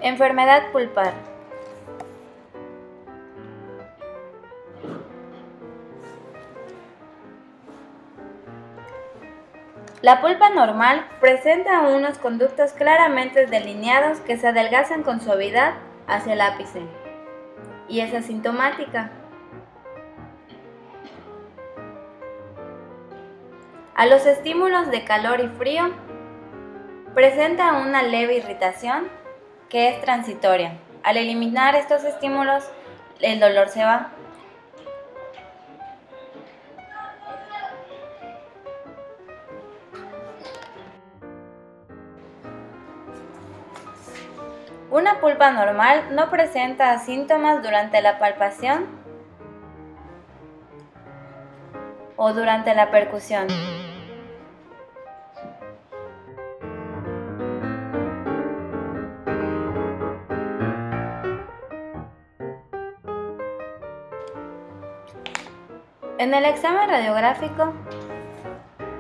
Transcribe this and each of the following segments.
Enfermedad pulpar. La pulpa normal presenta unos conductos claramente delineados que se adelgazan con suavidad hacia el ápice y es asintomática. A los estímulos de calor y frío presenta una leve irritación que es transitoria. Al eliminar estos estímulos, el dolor se va. Una pulpa normal no presenta síntomas durante la palpación o durante la percusión. En el examen radiográfico,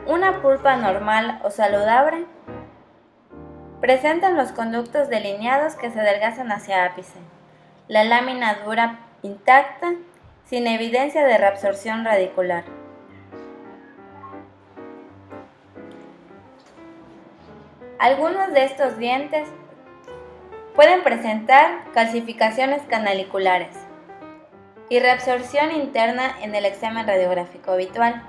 una pulpa normal o saludable presentan los conductos delineados que se adelgazan hacia ápice, la lámina dura intacta, sin evidencia de reabsorción radicular. Algunos de estos dientes pueden presentar calcificaciones canaliculares y reabsorción interna en el examen radiográfico habitual.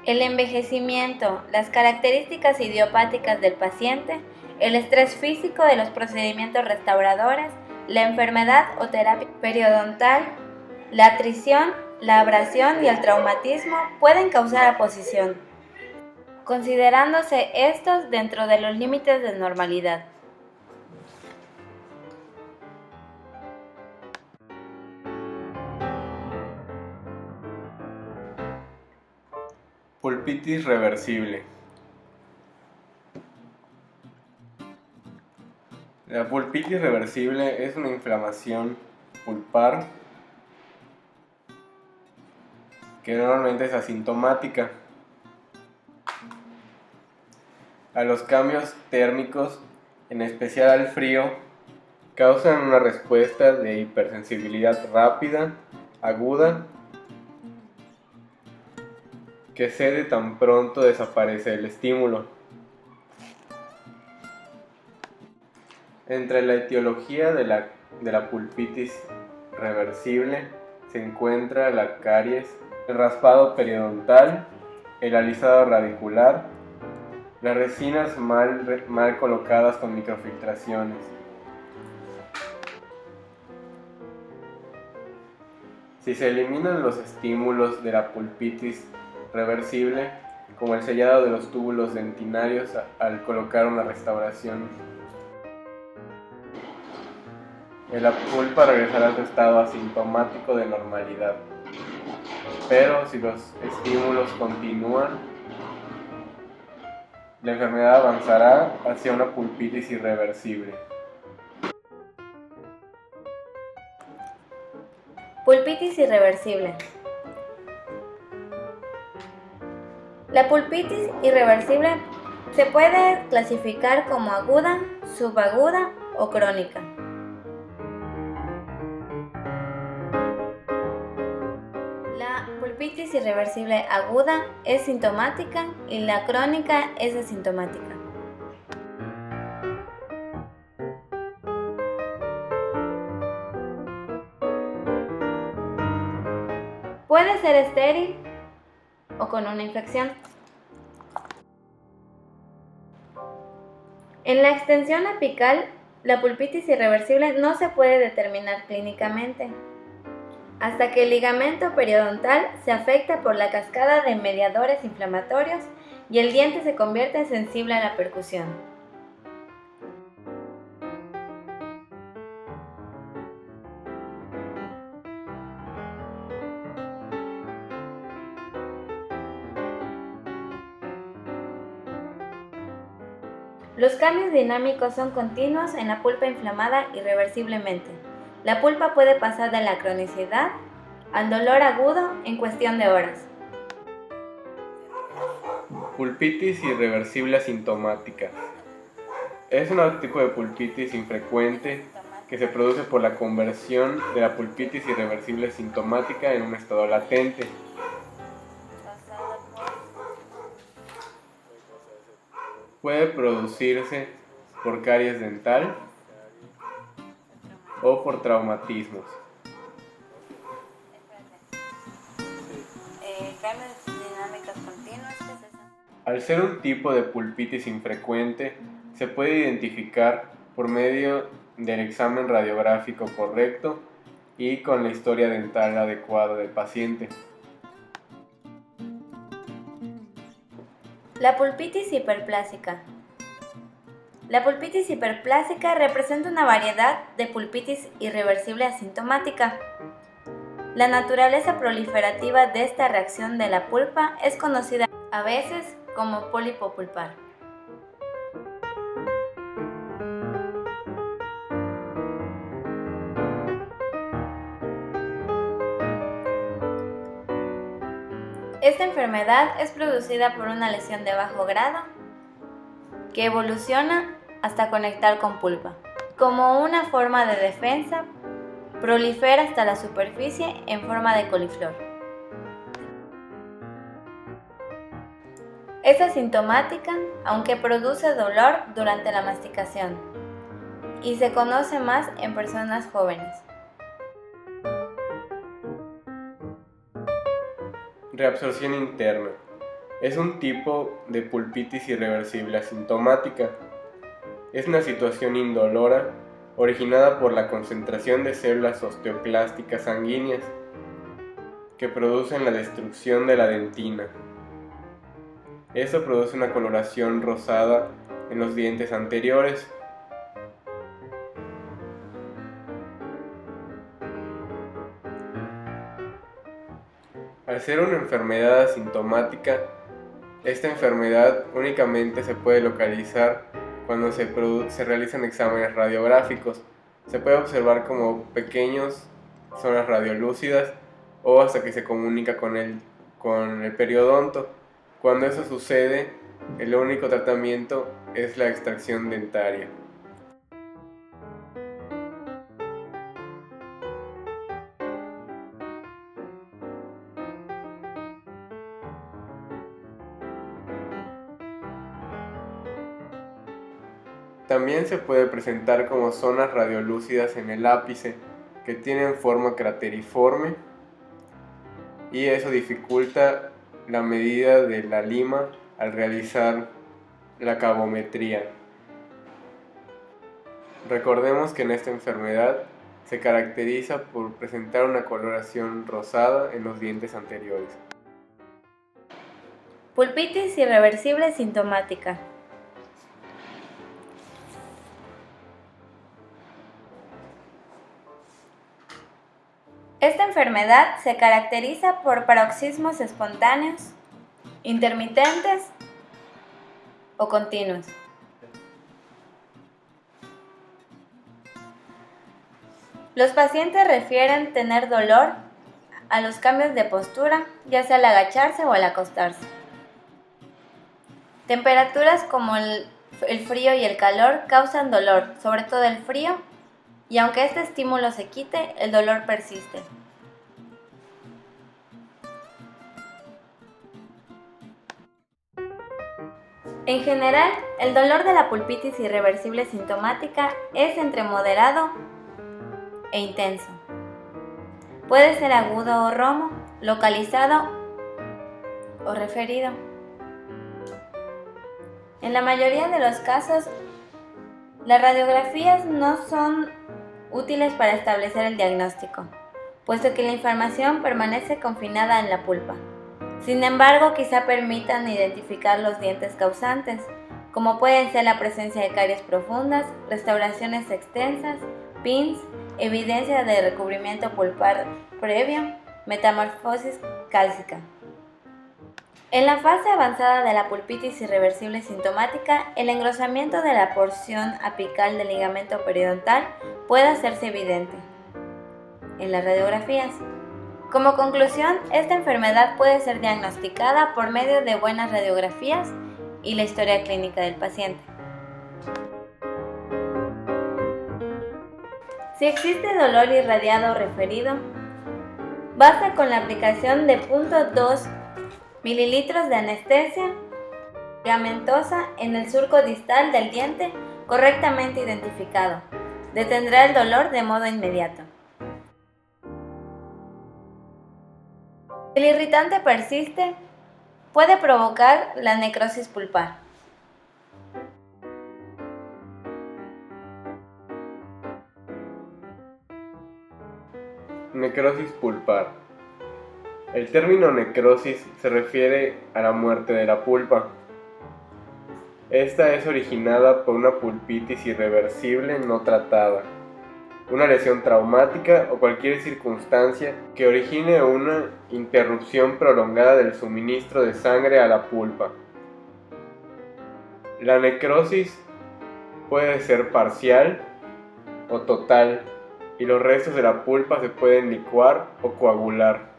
El envejecimiento, las características idiopáticas del paciente, el estrés físico de los procedimientos restauradores, la enfermedad o terapia periodontal, la atrición, la abrasión y el traumatismo pueden causar aposición, considerándose estos dentro de los límites de normalidad. Pulpitis reversible. La pulpitis reversible es una inflamación pulpar que normalmente es asintomática. A los cambios térmicos, en especial al frío, causan una respuesta de hipersensibilidad rápida, aguda, que cede tan pronto desaparece el estímulo. Entre la etiología de la pulpitis reversible se encuentra la caries, el raspado periodontal, el alisado radicular, las resinas mal colocadas con microfiltraciones. Si se eliminan los estímulos de la pulpitis reversible, como el sellado de los túbulos dentinarios al colocar una restauración, la pulpa regresará a su estado asintomático de normalidad. Pero si los estímulos continúan, la enfermedad avanzará hacia una pulpitis irreversible. Pulpitis irreversible. La pulpitis irreversible se puede clasificar como aguda, subaguda o crónica. La pulpitis irreversible aguda es sintomática y la crónica es asintomática. Puede ser estéril o con una infección. En la extensión apical, la pulpitis irreversible no se puede determinar clínicamente hasta que el ligamento periodontal se afecta por la cascada de mediadores inflamatorios y el diente se convierte sensible a la percusión. Los cambios dinámicos son continuos en la pulpa inflamada irreversiblemente. La pulpa puede pasar de la cronicidad al dolor agudo en cuestión de horas. Pulpitis irreversible asintomática. Es un tipo de pulpitis infrecuente que se produce por la conversión de la pulpitis irreversible asintomática en un estado latente. Puede producirse por caries dental o por traumatismos. Cambios dinámicas continuas, ¿qué es eso? Al ser un tipo de pulpitis infrecuente, se puede identificar por medio del examen radiográfico correcto y con la historia dental adecuada del paciente. La pulpitis hiperplásica. La pulpitis hiperplásica representa una variedad de pulpitis irreversible asintomática. La naturaleza proliferativa de esta reacción de la pulpa es conocida a veces como pólipo pulpar. Esta enfermedad es producida por una lesión de bajo grado que evoluciona hasta conectar con pulpa. Como una forma de defensa, prolifera hasta la superficie en forma de coliflor. Es asintomática, aunque produce dolor durante la masticación, y se conoce más en personas jóvenes. Reabsorción interna. Es un tipo de pulpitis irreversible asintomática. Es una situación indolora originada por la concentración de células osteoclásticas sanguíneas que producen la destrucción de la dentina. Esto produce una coloración rosada en los dientes anteriores. Al ser una enfermedad asintomática, esta enfermedad únicamente se puede localizar cuando se realizan exámenes radiográficos. Se puede observar como pequeñas zonas radiolúcidas o hasta que se comunica con el periodonto. Cuando eso sucede, el único tratamiento es la extracción dentaria. También se puede presentar como zonas radiolúcidas en el ápice que tienen forma crateriforme y eso dificulta la medida de la lima al realizar la cavometría. Recordemos que en esta enfermedad se caracteriza por presentar una coloración rosada en los dientes anteriores. Pulpitis irreversible sintomática. Esta enfermedad se caracteriza por paroxismos espontáneos, intermitentes o continuos. Los pacientes refieren tener dolor a los cambios de postura, ya sea al agacharse o al acostarse. Temperaturas como el frío y el calor causan dolor, sobre todo el frío, y aunque este estímulo se quite, el dolor persiste. En general, el dolor de la pulpitis irreversible sintomática es entre moderado e intenso. Puede ser agudo o romo, localizado o referido. En la mayoría de los casos, las radiografías no son útiles para establecer el diagnóstico, puesto que la inflamación permanece confinada en la pulpa. Sin embargo, quizá permitan identificar los dientes causantes, como pueden ser la presencia de caries profundas, restauraciones extensas, pins, evidencia de recubrimiento pulpar previo, metamorfosis cálcica. En la fase avanzada de la pulpitis irreversible sintomática, el engrosamiento de la porción apical del ligamento periodontal puede hacerse evidente en las radiografías. Como conclusión, esta enfermedad puede ser diagnosticada por medio de buenas radiografías y la historia clínica del paciente. Si existe dolor irradiado o referido, basta con la aplicación de 0.2 mililitros de anestesia medicamentosa en el surco distal del diente correctamente identificado. Detendrá el dolor de modo inmediato. Si el irritante persiste, puede provocar la necrosis pulpar. Necrosis pulpar. El término necrosis se refiere a la muerte de la pulpa. Esta es originada por una pulpitis irreversible no tratada, una lesión traumática o cualquier circunstancia que origine una interrupción prolongada del suministro de sangre a la pulpa. La necrosis puede ser parcial o total y los restos de la pulpa se pueden licuar o coagular.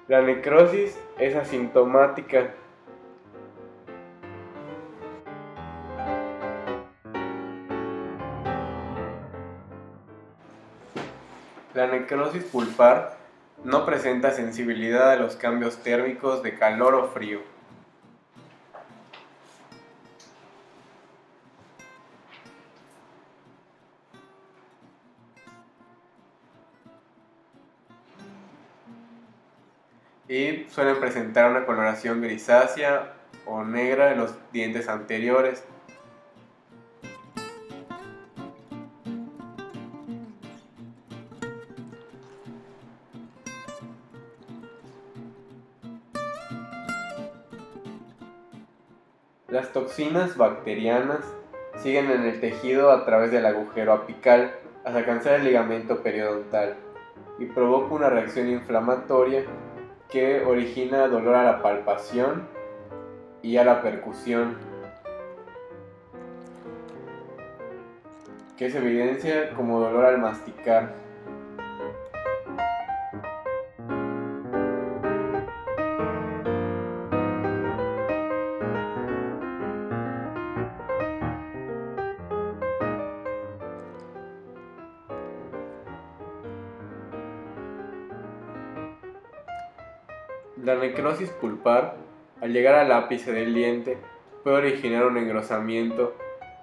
La necrosis es asintomática. La necrosis pulpar no presenta sensibilidad a los cambios térmicos de calor o frío. Y suelen presentar una coloración grisácea o negra en los dientes anteriores. Las toxinas bacterianas siguen en el tejido a través del agujero apical hasta alcanzar el ligamento periodontal y provoca una reacción inflamatoria que origina dolor a la palpación y a la percusión, que se evidencia como dolor al masticar. La necrosis pulpar, al llegar al ápice del diente, puede originar un engrosamiento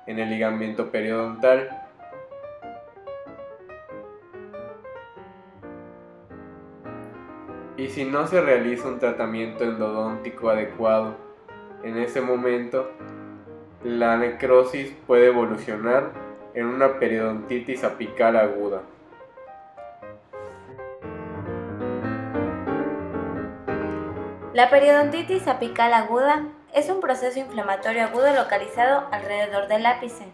en el ligamento periodontal. Y si no se realiza un tratamiento endodóntico adecuado, en ese momento, la necrosis puede evolucionar en una periodontitis apical aguda. La periodontitis apical aguda es un proceso inflamatorio agudo localizado alrededor del ápice.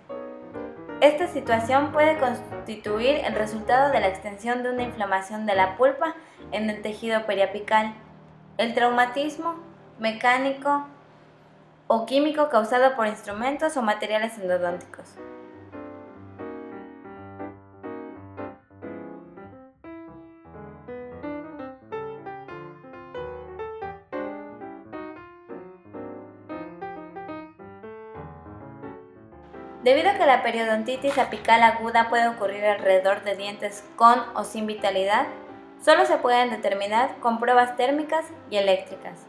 Esta situación puede constituir el resultado de la extensión de una inflamación de la pulpa en el tejido periapical, el traumatismo mecánico o químico causado por instrumentos o materiales endodónticos. Debido a que la periodontitis apical aguda puede ocurrir alrededor de dientes con o sin vitalidad, solo se pueden determinar con pruebas térmicas y eléctricas.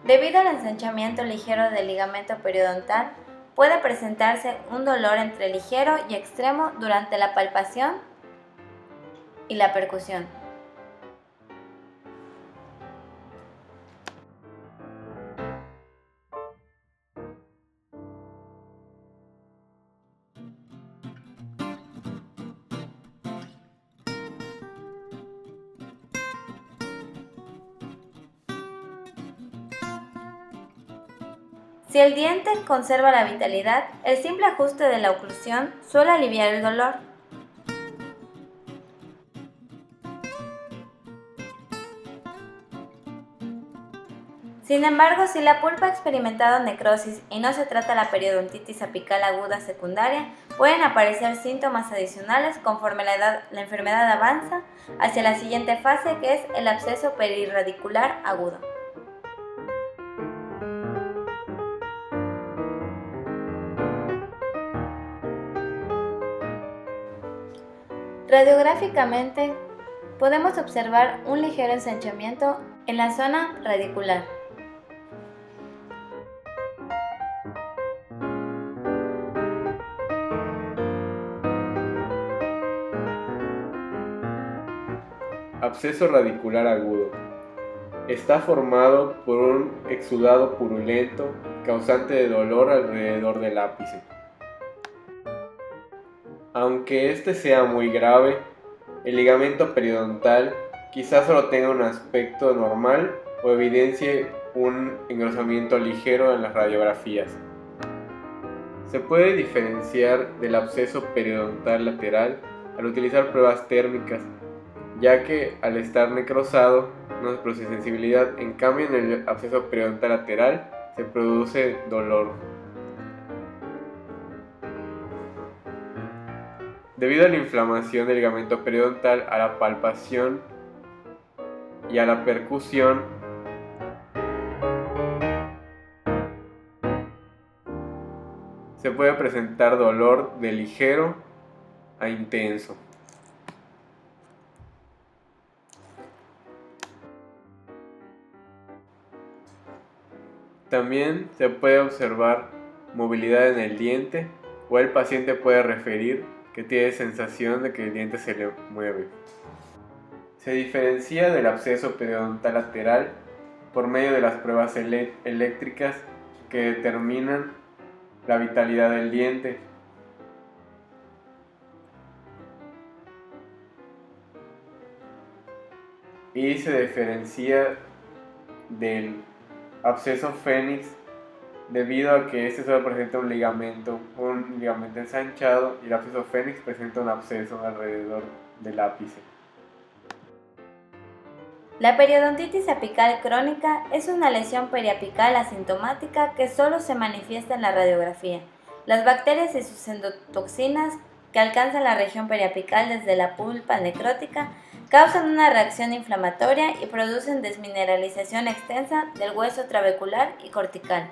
Debido al ensanchamiento ligero del ligamento periodontal, puede presentarse un dolor entre ligero y extremo durante la palpación y la percusión. Si el diente conserva la vitalidad, el simple ajuste de la oclusión suele aliviar el dolor. Sin embargo, si la pulpa ha experimentado necrosis y no se trata la periodontitis apical aguda secundaria, pueden aparecer síntomas adicionales conforme la enfermedad avanza hacia la siguiente fase, que es el absceso perirradicular agudo. Radiográficamente, podemos observar un ligero ensanchamiento en la zona radicular. Absceso radicular agudo. Está formado por un exudado purulento causante de dolor alrededor del ápice. Aunque este sea muy grave, el ligamento periodontal quizás solo tenga un aspecto normal o evidencie un engrosamiento ligero en las radiografías. Se puede diferenciar del absceso periodontal lateral al utilizar pruebas térmicas, ya que al estar necrosado no se produce sensibilidad. En cambio, en el absceso periodontal lateral se produce dolor. Debido a la inflamación del ligamento periodontal, a la palpación y a la percusión, se puede presentar dolor de ligero a intenso. También se puede observar movilidad en el diente, o el paciente puede referir que tiene sensación de que el diente se le mueve. Se diferencia del absceso periodontal lateral por medio de las pruebas eléctricas que determinan la vitalidad del diente. Y se diferencia del absceso fénix debido a que este solo presenta un ligamento ensanchado, y el absceso fénix presenta un absceso alrededor del ápice. La periodontitis apical crónica es una lesión periapical asintomática que solo se manifiesta en la radiografía. Las bacterias y sus endotoxinas que alcanzan la región periapical desde la pulpa necrótica causan una reacción inflamatoria y producen desmineralización extensa del hueso trabecular y cortical.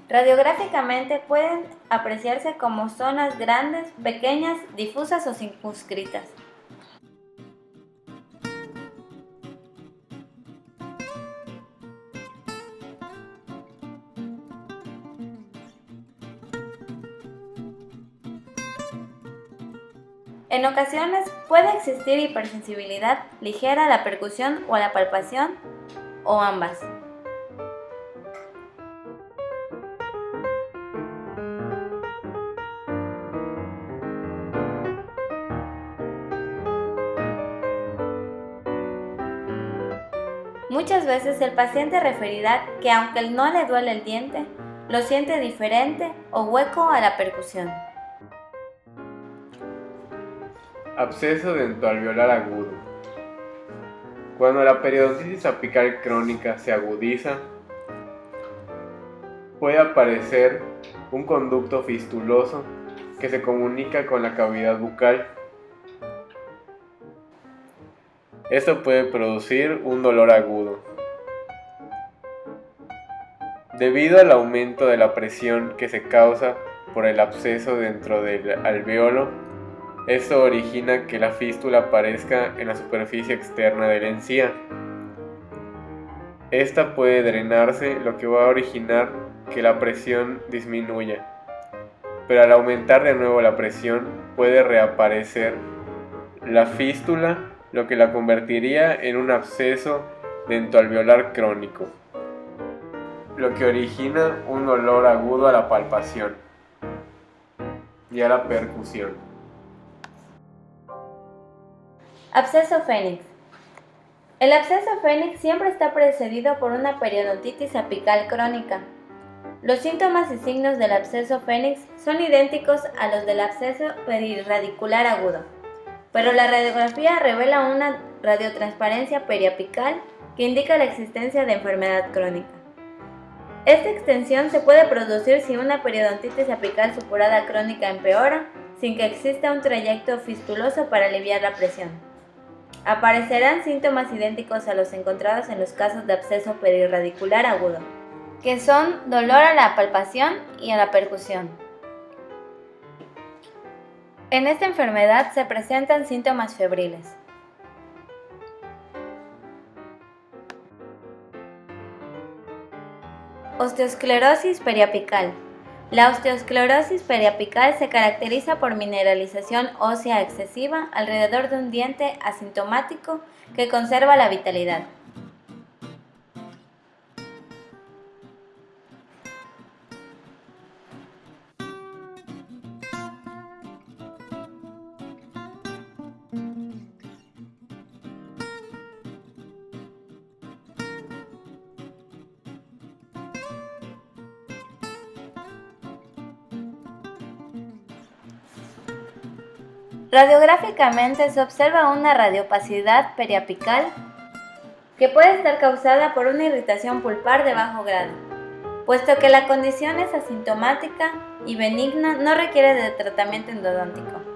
Radiográficamente pueden apreciarse como zonas grandes, pequeñas, difusas o circunscritas. En ocasiones puede existir hipersensibilidad ligera a la percusión o a la palpación, o ambas. Muchas veces el paciente referirá que aunque no le duele el diente, lo siente diferente o hueco a la percusión. Absceso dentoalveolar agudo. Cuando la periodontitis apical crónica se agudiza, puede aparecer un conducto fistuloso que se comunica con la cavidad bucal. Esto puede producir un dolor agudo. Debido al aumento de la presión que se causa por el absceso dentro del alveolo, esto origina que la fístula aparezca en la superficie externa de la encía. Esta puede drenarse, lo que va a originar que la presión disminuya, pero al aumentar de nuevo la presión puede reaparecer la fístula, lo que la convertiría en un absceso dentoalveolar crónico, lo que origina un dolor agudo a la palpación y a la percusión. Absceso fénix. El absceso fénix siempre está precedido por una periodontitis apical crónica. Los síntomas y signos del absceso fénix son idénticos a los del absceso perirradicular agudo, pero la radiografía revela una radiotransparencia periapical que indica la existencia de enfermedad crónica. Esta extensión se puede producir si una periodontitis apical supurada crónica empeora, sin que exista un trayecto fistuloso para aliviar la presión. Aparecerán síntomas idénticos a los encontrados en los casos de absceso perirradicular agudo, que son dolor a la palpación y a la percusión. En esta enfermedad se presentan síntomas febriles. Osteosclerosis periapical. La osteosclerosis periapical se caracteriza por mineralización ósea excesiva alrededor de un diente asintomático que conserva la vitalidad. Radiográficamente se observa una radiopacidad periapical que puede estar causada por una irritación pulpar de bajo grado. Puesto que la condición es asintomática y benigna, no requiere de tratamiento endodóntico.